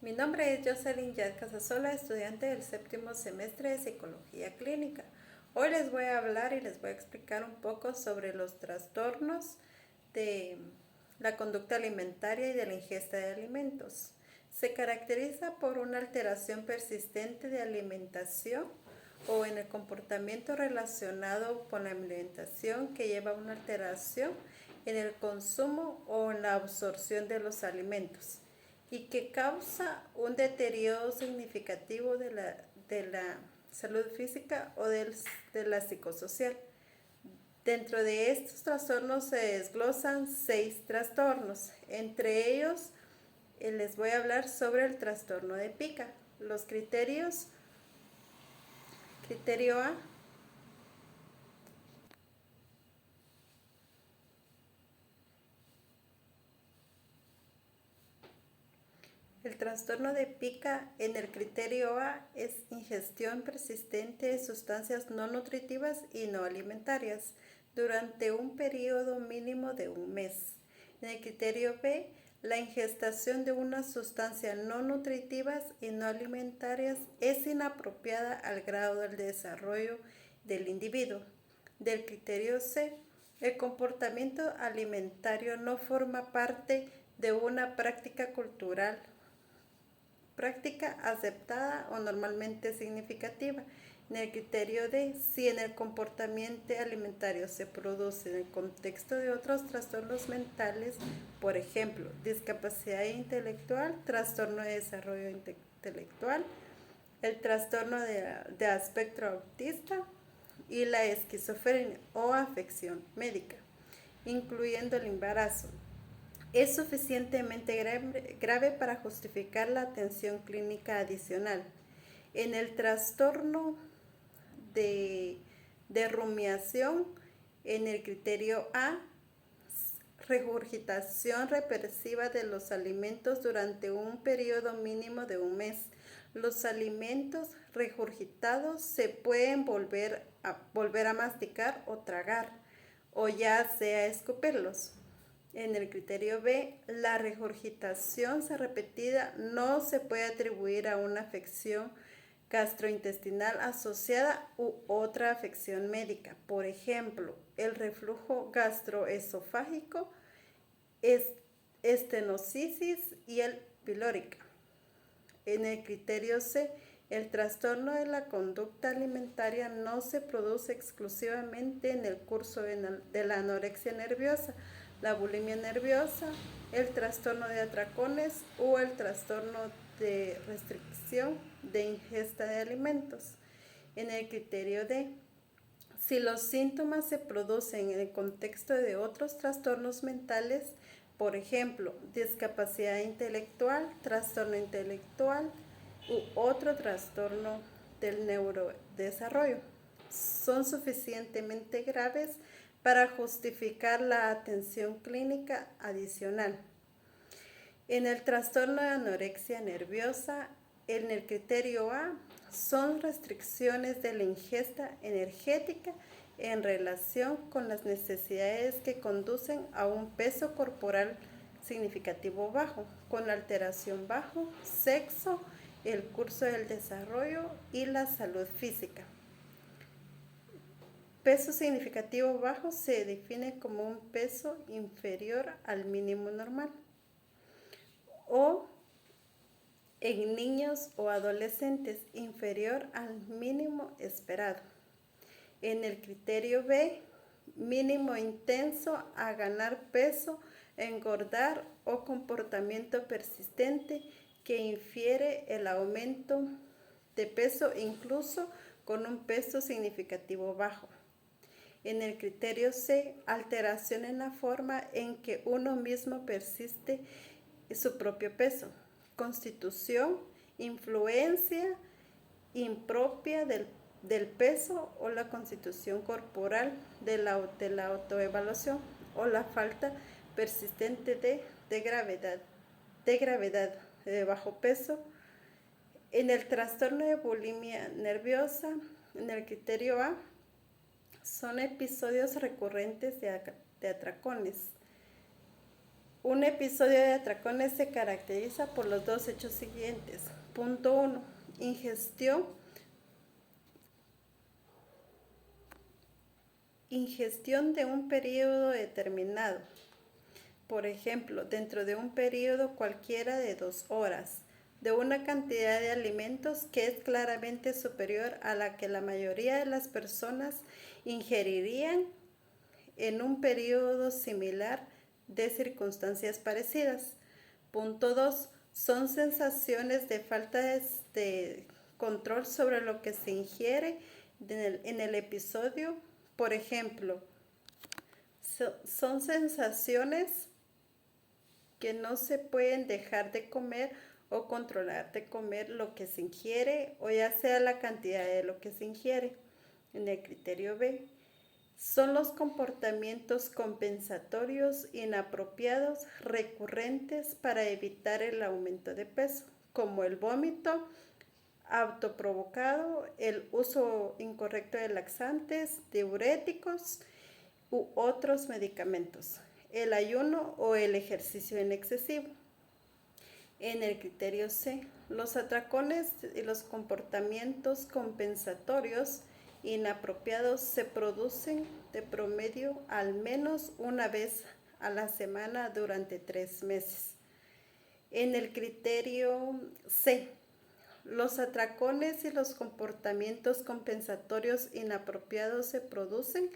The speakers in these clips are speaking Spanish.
Mi nombre es Jocelyn Yad Casasola, estudiante del séptimo semestre de Psicología Clínica. Hoy les voy a hablar y les voy a explicar un poco sobre los trastornos de la conducta alimentaria y de la ingesta de alimentos. Se caracteriza por una alteración persistente de alimentación o en el comportamiento relacionado con la alimentación que lleva a una alteración en el consumo o en la absorción de los alimentos y que causa un deterioro significativo de la salud física o de la psicosocial. Dentro de estos trastornos se desglosan 6 trastornos. Entre ellos les voy a hablar sobre el trastorno de pica. Los criterios. Criterio A. El trastorno de pica en el criterio A es ingestión persistente de sustancias no nutritivas y no alimentarias durante un periodo mínimo de un mes. En el criterio B, la ingestación de una sustancia no nutritivas y no alimentarias es inapropiada al grado del desarrollo del individuo. Del criterio C, el comportamiento alimentario no forma parte de una práctica cultural aceptada o normalmente significativa. En el criterio D, si en el comportamiento alimentario se produce en el contexto de otros trastornos mentales, por ejemplo, discapacidad intelectual, trastorno de desarrollo intelectual, el trastorno de espectro autista y la esquizofrenia o afección médica, incluyendo el embarazo, es suficientemente grave para justificar la atención clínica adicional. En el trastorno de rumiación, en el criterio A, regurgitación represiva de los alimentos durante un periodo mínimo de un mes. Los alimentos regurgitados se pueden volver a masticar o tragar, o ya sea escupirlos. En el criterio B, la regurgitación repetida no se puede atribuir a una afección gastrointestinal asociada u otra afección médica. Por ejemplo, el reflujo gastroesofágico, estenocisis y el pilórica. En el criterio C, el trastorno de la conducta alimentaria no se produce exclusivamente en el curso de la anorexia nerviosa, la bulimia nerviosa, el trastorno de atracones o el trastorno de restricción de ingesta de alimentos. En el criterio D, si los síntomas se producen en el contexto de otros trastornos mentales, por ejemplo, discapacidad intelectual, trastorno intelectual u otro trastorno del neurodesarrollo, son suficientemente graves para justificar la atención clínica adicional. En el trastorno de anorexia nerviosa, en el criterio A, son restricciones de la ingesta energética en relación con las necesidades que conducen a un peso corporal significativo bajo, con alteración bajo, sexo, el curso del desarrollo y la salud física. Peso significativo bajo se define como un peso inferior al mínimo normal o en niños o adolescentes inferior al mínimo esperado. En el criterio B, mínimo intenso a ganar peso, engordar o comportamiento persistente que infiere el aumento de peso incluso con un peso significativo bajo. En el criterio C, alteración en la forma en que uno mismo persiste su propio peso, constitución, influencia impropia del peso o la constitución corporal de la autoevaluación o la falta persistente de gravedad de bajo peso. En el trastorno de bulimia nerviosa, en el criterio A, son episodios recurrentes de atracones Un episodio de atracones se caracteriza por los dos hechos siguientes. Punto 1. Ingestión de un periodo determinado. Por ejemplo, dentro de un periodo cualquiera de 2 horas, de una cantidad de alimentos que es claramente superior a la que la mayoría de las personas ingerirían en un periodo similar de circunstancias parecidas. Punto 2. Son sensaciones de falta de control sobre lo que se ingiere en el episodio. Por ejemplo, son sensaciones que no se pueden dejar de comer o controlar de comer lo que se ingiere, o ya sea la cantidad de lo que se ingiere. En el criterio B, son los comportamientos compensatorios inapropiados recurrentes para evitar el aumento de peso, como el vómito autoprovocado, el uso incorrecto de laxantes, diuréticos u otros medicamentos, el ayuno o el ejercicio en excesivo. En el criterio C, los atracones y los comportamientos compensatorios inapropiados se producen de promedio al menos una vez a la semana durante 3 meses. En el criterio C, los atracones y los comportamientos compensatorios inapropiados se producen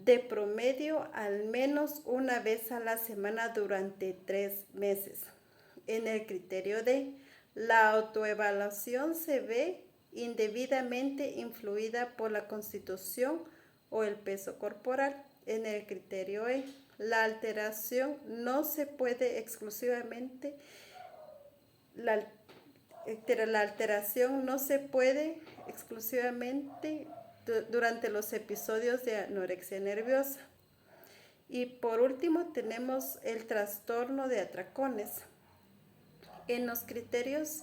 de promedio al menos una vez a la semana durante 3 meses. En el criterio D, la autoevaluación se ve indebidamente influida por la constitución o el peso corporal. En el criterio E, la alteración no se puede exclusivamente, la alteración no se puede exclusivamente durante los episodios de anorexia nerviosa. Y por último tenemos el trastorno de atracones. En los criterios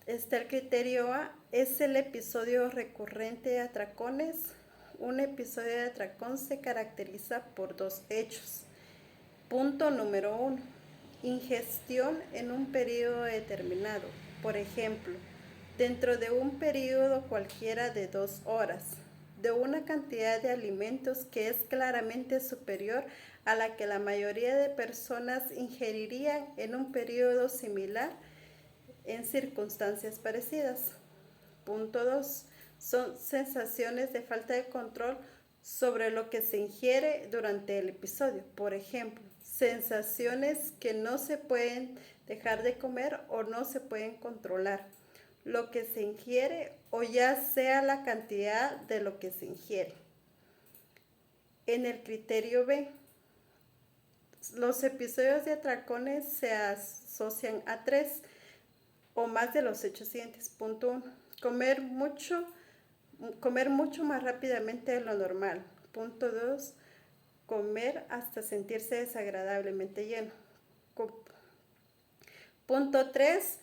está el criterio A, es el episodio recurrente de atracones. Un episodio de atracón se caracteriza por 2 hechos. Punto número 1. Ingestión en un periodo determinado. Por ejemplo, dentro de un periodo cualquiera de 2 horas, de una cantidad de alimentos que es claramente superior a la que la mayoría de personas ingerirían en un periodo similar en circunstancias parecidas. Punto 2. Son sensaciones de falta de control sobre lo que se ingiere durante el episodio. Por ejemplo, sensaciones que no se pueden dejar de comer o no se pueden controlar lo que se ingiere, o ya sea la cantidad de lo que se ingiere. En el criterio B, los episodios de atracones se asocian a 3 o más de los hechos siguientes. Punto 1. Comer mucho más rápidamente de lo normal. Punto 2. Comer hasta sentirse desagradablemente lleno. Punto 3.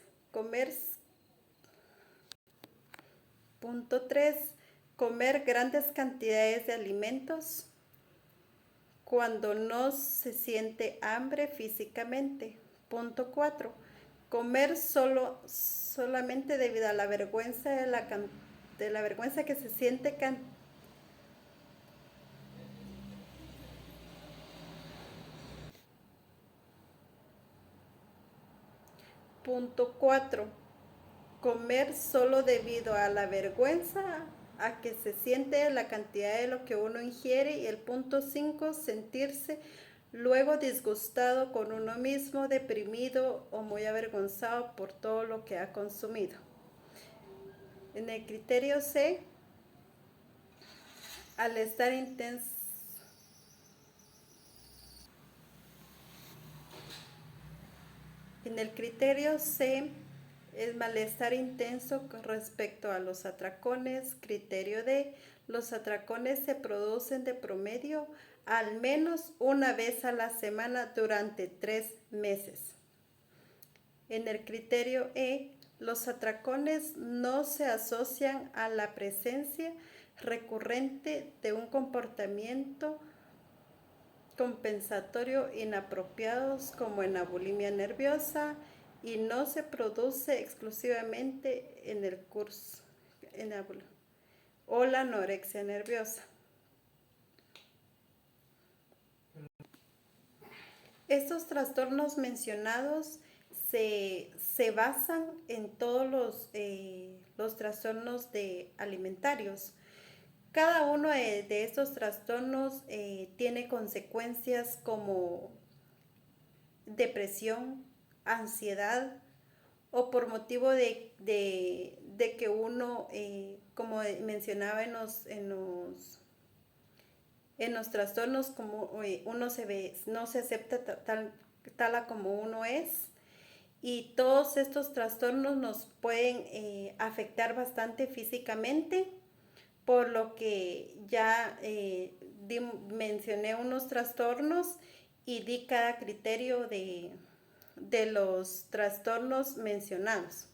Comer grandes cantidades de alimentos cuando no se siente hambre físicamente. Punto 4. Comer solamente debido a la vergüenza de la vergüenza que se siente Punto 4. Comer solo debido a la vergüenza a que se siente la cantidad de lo que uno ingiere. Y el punto 5, sentirse luego disgustado con uno mismo, deprimido o muy avergonzado por todo lo que ha consumido. En el criterio C, al estar intenso. En el criterio C, es malestar intenso con respecto a los atracones. Criterio D, los atracones se producen de promedio al menos una vez a la semana durante 3 meses. En el criterio E, los atracones no se asocian a la presencia recurrente de un comportamiento compensatorio inapropiados como en la bulimia nerviosa y no se produce exclusivamente en el curso o la anorexia nerviosa. Estos trastornos mencionados se basan en todos los trastornos alimentarios. Cada uno de estos trastornos tiene consecuencias como depresión, ansiedad o por motivo de que uno, como mencionaba en los trastornos, como uno no se acepta tal como uno es. Y todos estos trastornos nos pueden afectar bastante físicamente, por lo que ya mencioné unos trastornos y di cada criterio de los trastornos mencionados.